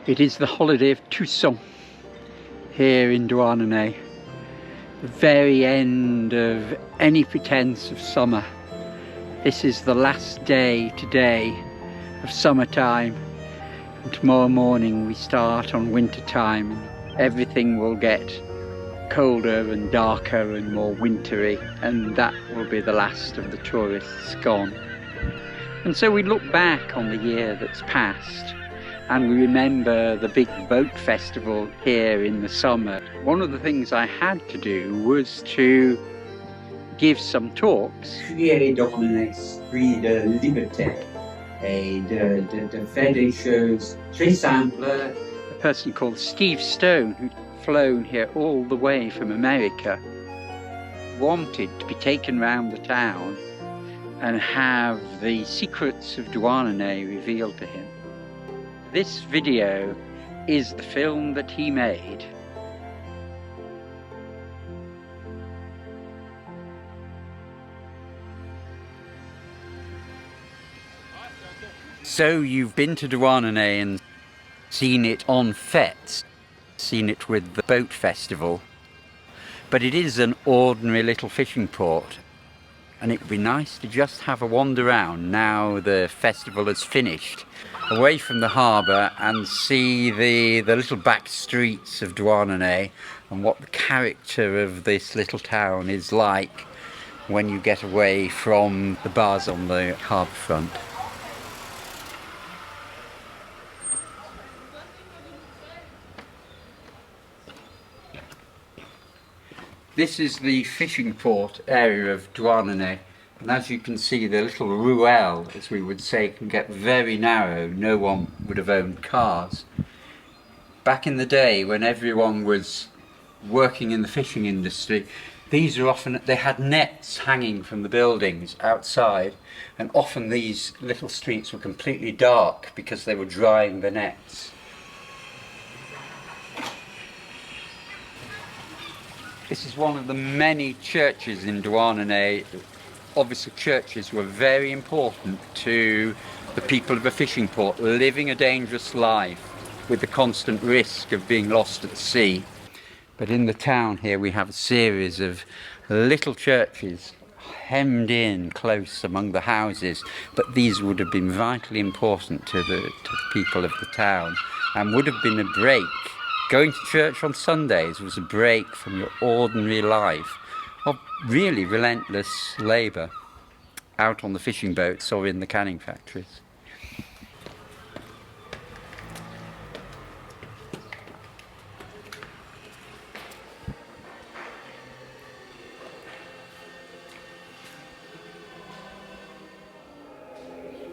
It is the holiday of Toussaint here in Douarnenez, the very end of any pretense of summer. This is the last day today of summertime, and tomorrow morning we start on winter time. Everything will get colder and darker and more wintry, and that will be the last of the tourists gone. And so we look back on the year that's passed, and we remember the big boat festival here in the summer. One of the things I had to do was to give some talks. Créer dans un esprit de liberté et de faire des choses très simples. A person called Steve Stone, who'd flown here all the way from America, wanted to be taken round the town and have the secrets of Douarnenez revealed to him. This video is the film that he made. So you've been to Douarnenez and seen it on fêtes, seen it with the boat festival, but it is an ordinary little fishing port, and it would be nice to just have a wander around now the festival has finished, away from the harbour, and see the little back streets of Douarnenez and what the character of this little town is like when you get away from the bars on the harbour front. This is the fishing port area of Douarnenez, and as you can see, the little ruelle, as we would say, can get very narrow. No one would have owned cars. Back in the day, when everyone was working in the fishing industry, these are often, they had nets hanging from the buildings outside, and often these little streets were completely dark because they were drying the nets. This is one of the many churches in Douarnenez. Obviously, churches were very important to the people of a fishing port, living a dangerous life with the constant risk of being lost at sea. But in the town here we have a series of little churches hemmed in close among the houses, but these would have been vitally important to the people of the town and would have been a break. Going to church on Sundays was a break from your ordinary life of really relentless labour out on the fishing boats or in the canning factories.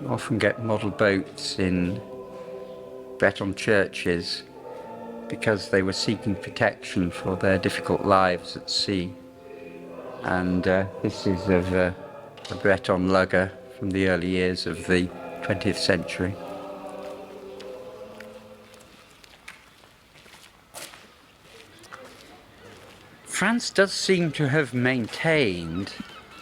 You often get model boats in Breton churches because they were seeking protection for their difficult lives at sea. And this is of a Breton lugger from the early years of the 20th century. France does seem to have maintained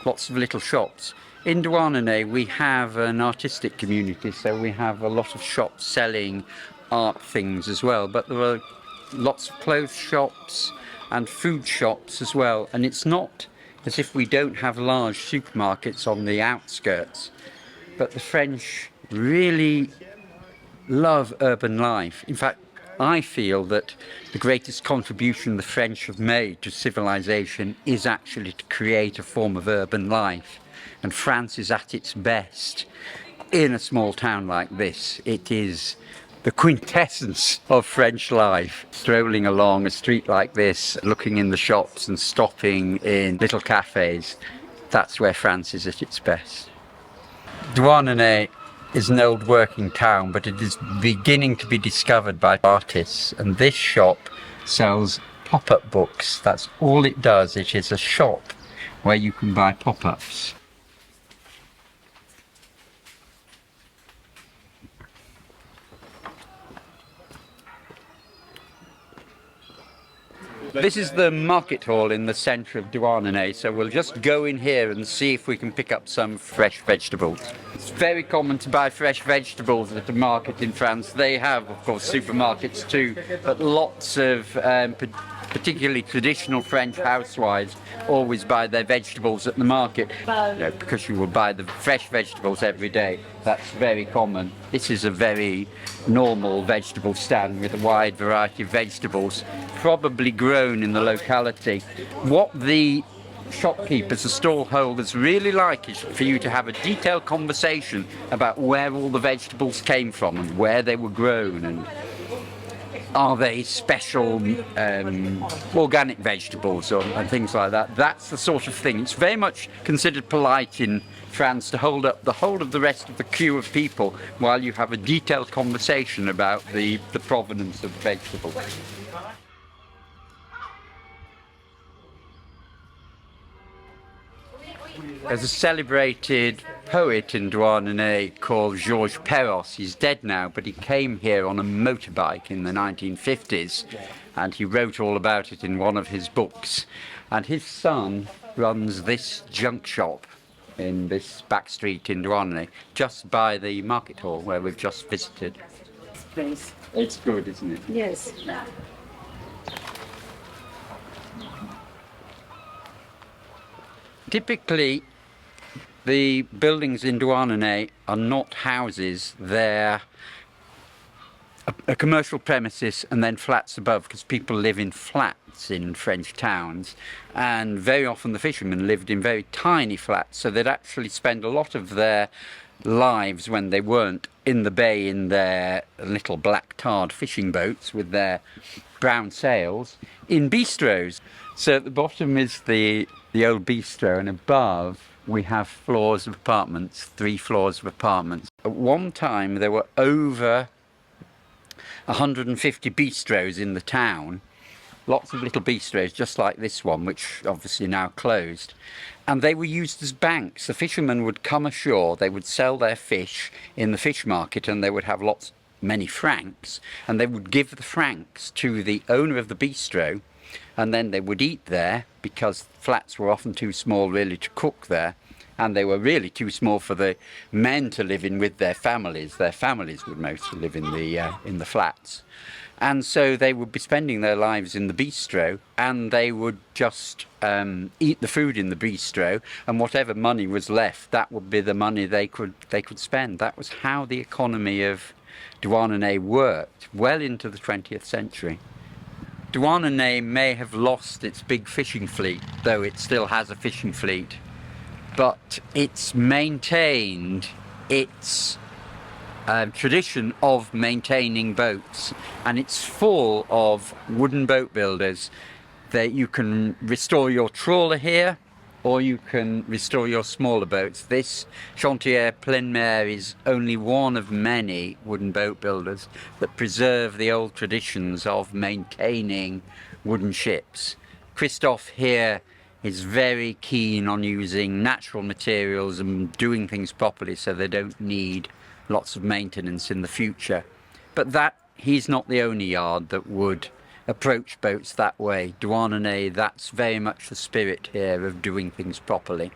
lots of little shops. In Douarnenez we have an artistic community, so we have a lot of shops selling art things as well, but there are lots of clothes shops and food shops as well, and it's not as if we don't have large supermarkets on the outskirts, but the French really love urban life. In fact, I feel that the greatest contribution the French have made to civilization is actually to create a form of urban life, and France is at its best in a small town like this. It is the quintessence of French life, strolling along a street like this, looking in the shops and stopping in little cafes. That's where France is at its best. Douarnenez is an old working town, but it is beginning to be discovered by artists, and this shop sells pop-up books. That's all it does. It is a shop where you can buy pop-ups. This is the market hall in the centre of Douarnenez, so we'll just go in here and see if we can pick up some fresh vegetables. It's very common to buy fresh vegetables at the market in France. They have, of course, supermarkets too, but lots of particularly traditional French housewives always buy their vegetables at the market, because you will buy the fresh vegetables every day. That's very common. This is a very normal vegetable stand with a wide variety of vegetables, probably grown in the locality. What the shopkeepers, the stall holders really like is for you to have a detailed conversation about where all the vegetables came from and where they were grown, and are they special organic vegetables and things like that. That's the sort of thing. It's very much considered polite in France to hold up the whole of the rest of the queue of people while you have a detailed conversation about the provenance of the vegetables. There's a celebrated poet in Douarnenez called Georges Perez. He's dead now, but he came here on a motorbike in the 1950s, and he wrote all about it in one of his books. And his son runs this junk shop in this back street in Douarnenez, just by the market hall where we've just visited. Place. It's good, isn't it? Yes. Typically, the buildings in Douarnenez are not houses, they're a commercial premises and then flats above, because people live in flats in French towns, and very often the fishermen lived in very tiny flats, so they'd actually spend a lot of their lives when they weren't in the bay in their little black tarred fishing boats with their brown sails in bistros. So at the bottom is the old bistro, and above we have floors of apartments, 3 floors of apartments. At one time there were over 150 bistros in the town, lots of little bistros just like this one, which obviously now closed, and they were used as banks. The fishermen would come ashore, they would sell their fish in the fish market, and they would have many francs, and they would give the francs to the owner of the bistro, and then they would eat there, because flats were often too small really to cook there, and they were really too small for the men to live in with their families. Their families would mostly live in the flats, and so they would be spending their lives in the bistro, and they would just eat the food in the bistro, and whatever money was left, that would be the money they could spend. That was how the economy of Douarnenez worked well into the 20th century. Douarnenez may have lost its big fishing fleet, though it still has a fishing fleet, but it's maintained its tradition of maintaining boats, and it's full of wooden boat builders. That you can restore your trawler here, or you can restore your smaller boats. This Chantier Plein Mer is only one of many wooden boat builders that preserve the old traditions of maintaining wooden ships. Christophe here is very keen on using natural materials and doing things properly so they don't need lots of maintenance in the future. But he's not the only yard that would approach boats that way. Douarnenez, that's very much the spirit here of doing things properly.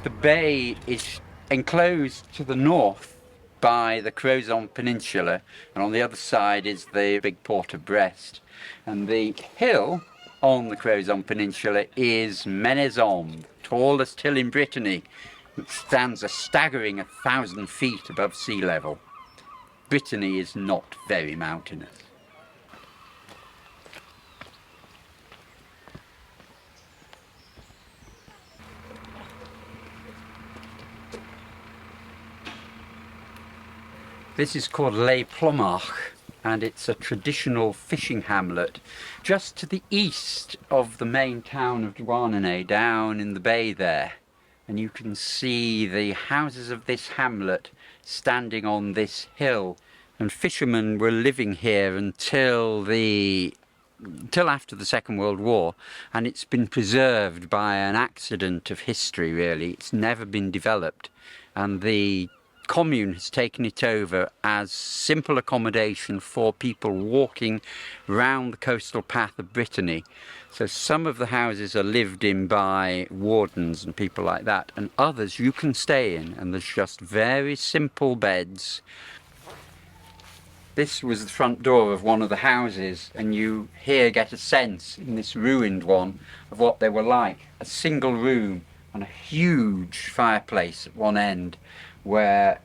The bay is enclosed to the north by the Crozon Peninsula, and on the other side is the big port of Brest. And the hill on the Crozon Peninsula is Ménezombre, tallest hill in Brittany, which stands a staggering 1,000 feet above sea level. Brittany is not very mountainous. This is called Les Plomards, and it's a traditional fishing hamlet just to the east of the main town of Douarnenez, down in the bay there. And you can see the houses of this hamlet standing on this hill, and fishermen were living here until after the Second World War, and it's been preserved by an accident of history really. It's never been developed, and the commune has taken it over as simple accommodation for people walking round the coastal path of Brittany. So some of the houses are lived in by wardens and people like that, and others you can stay in, and there's just very simple beds. This was the front door of one of the houses, and you here get a sense in this ruined one of what they were like. A single room and a huge fireplace at one end where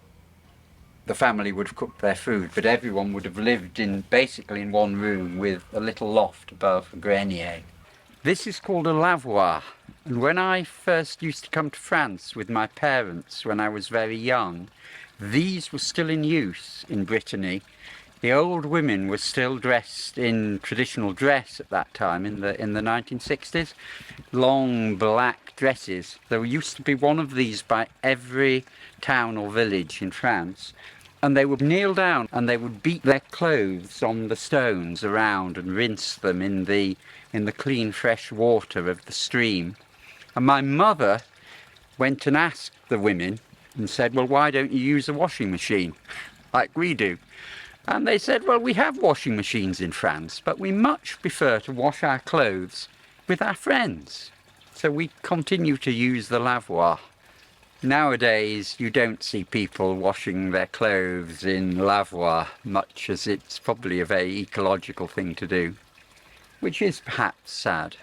the family would have cooked their food, but everyone would have lived in basically in one room with a little loft above a grenier. This is called a lavoir, and when I first used to come to France with my parents when I was very young, these were still in use in Brittany. The old women were still dressed in traditional dress at that time, in the 1960s. Long black dresses. There used to be one of these by every town or village in France. And they would kneel down and they would beat their clothes on the stones around and rinse them in the clean fresh water of the stream. And my mother went and asked the women and said, well, why don't you use a washing machine like we do? And they said, well, we have washing machines in France, but we much prefer to wash our clothes with our friends. So we continue to use the lavoir. Nowadays, you don't see people washing their clothes in lavoir, much as it's probably a very ecological thing to do, which is perhaps sad.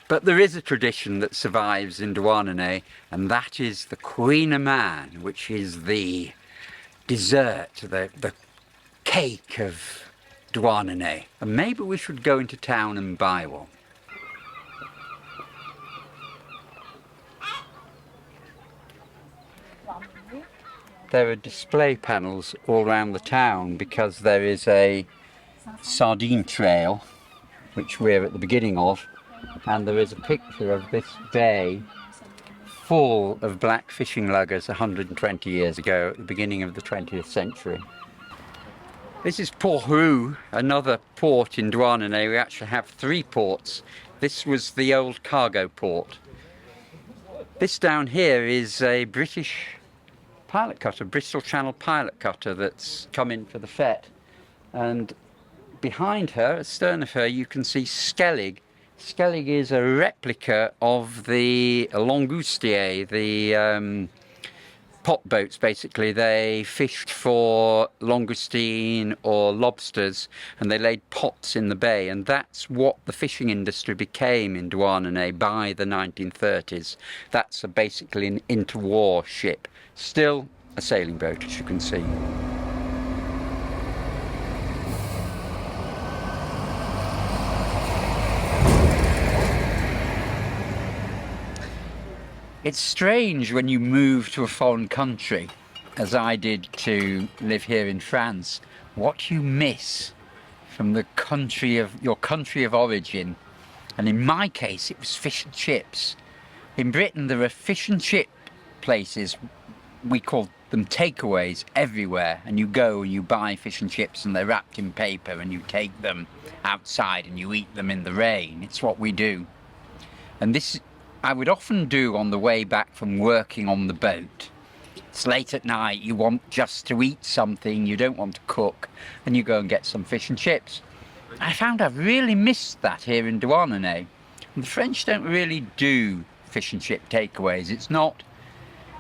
But there is a tradition that survives in Douarnenez, and that is the Queen of Man, which is the dessert, the cake of Douarnenez. And maybe we should go into town and buy one. There are display panels all around the town because there is a sardine trail, which we're at the beginning of, and there is a picture of this bay full of black fishing luggers 120 years ago at the beginning of the 20th century. This is Poru, another port in Douarnenez. We actually have 3 ports. This was the old cargo port. This down here is a British pilot cutter, Bristol Channel pilot cutter that's come in for the fete. And behind her, astern of her, you can see Skellig. Skellig is a replica of the langoustier, the pot boats basically. They fished for langoustine or lobsters and they laid pots in the bay, and that's what the fishing industry became in Douarnenez by the 1930s. That's basically an interwar ship. Still a sailing boat, as you can see. It's strange when you move to a foreign country, as I did to live here in France, what you miss from the country of your country of origin. And in my case, it was fish and chips. In Britain, there are fish and chip places, we call them takeaways, everywhere, and you go and you buy fish and chips and they're wrapped in paper and you take them outside and you eat them in the rain. It's what we do. And this I would often do on the way back from working on the boat. It's late at night, you want just to eat something, you don't want to cook, and you go and get some fish and chips. I found I've really missed that here in Douarnenez. The French don't really do fish and chip takeaways, it's not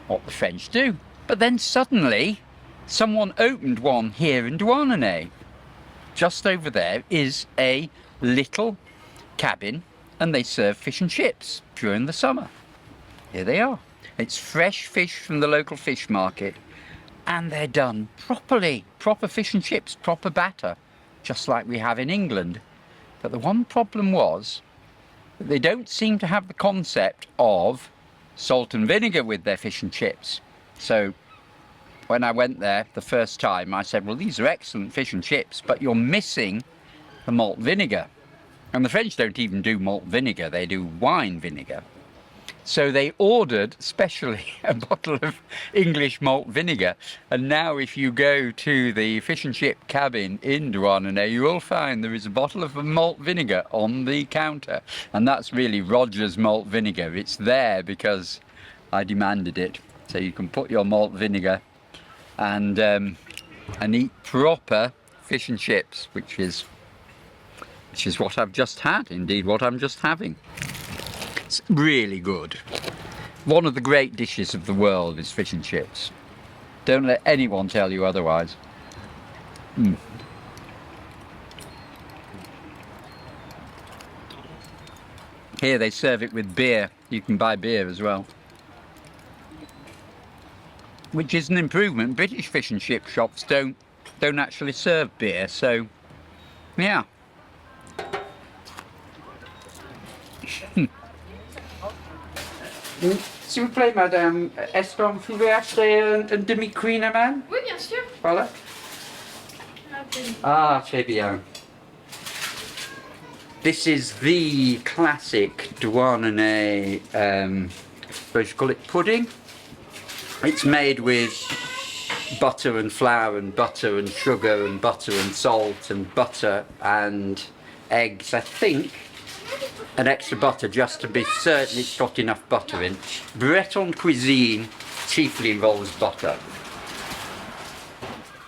what the French do. But then suddenly, someone opened one here in Douarnenez. Just over there is a little cabin and they serve fish and chips during the summer. Here they are. It's fresh fish from the local fish market and they're done properly. Proper fish and chips, proper batter, just like we have in England. But the one problem was that they don't seem to have the concept of salt and vinegar with their fish and chips. So when I went there the first time, I said, well, these are excellent fish and chips, but you're missing the malt vinegar. And the French don't even do malt vinegar, they do wine vinegar. So they ordered specially a bottle of English malt vinegar. And now if you go to the fish and chip cabin in Douarnenez, you will find there is a bottle of malt vinegar on the counter. And that's really Roger's malt vinegar. It's there because I demanded it. So you can put your malt vinegar and eat proper fish and chips, which is what I've just had, indeed what I'm just having. It's really good. One of the great dishes of the world is fish and chips. Don't let anyone tell you otherwise. Here they serve it with beer. You can buy beer as well, which is an improvement. British fish and chip shops don't actually serve beer, so yeah. S'il vous plaît, madame, est-ce qu'on pouvait acheter un demi-queen-man? Oui, bien sûr. Voilà. Ah, très bien. This is the classic Douarnenez, what do you call it, pudding? It's made with butter and flour and butter and sugar and butter and salt and butter and eggs, I think. An extra butter just to be certain it's got enough butter in. Breton cuisine chiefly involves butter.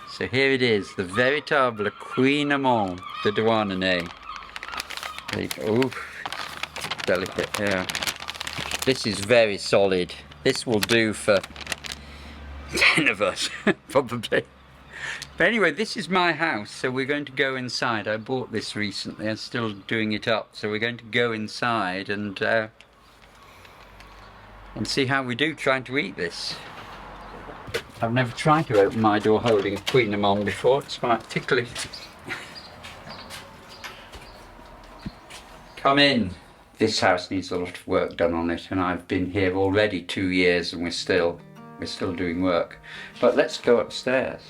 So here it is, the véritable Queen Amand de Douarnenez. Oh, delicate, yeah. This is very solid. This will do for 10 of us, probably. But anyway, this is my house, so we're going to go inside. I bought this recently, I'm still doing it up, so we're going to go inside and see how we do trying to eat this. I've never tried to open my door holding a Queen Amand before, it's quite ticklish. Come in. This house needs a lot of work done on it, and I've been here already 2 years and we're still doing work. But let's go upstairs.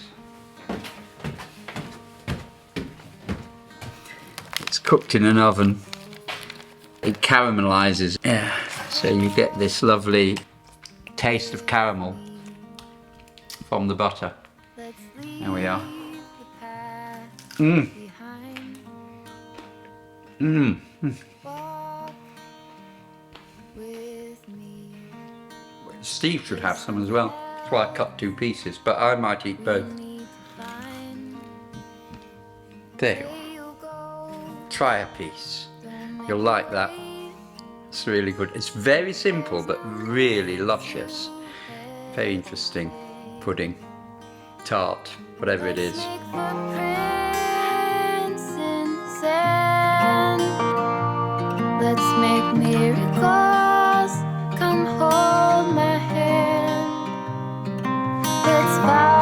It's cooked in an oven. It caramelizes. Yeah. So you get this lovely taste of caramel from the butter. There we are. Steve should have some as well. That's why I cut 2 pieces, but I might eat both. There you are. Try a piece. You'll like that. It's really good. It's very simple, but really luscious. Very interesting pudding, tart, whatever it is. Let's make miracles. Come hold my hand. Let's fly.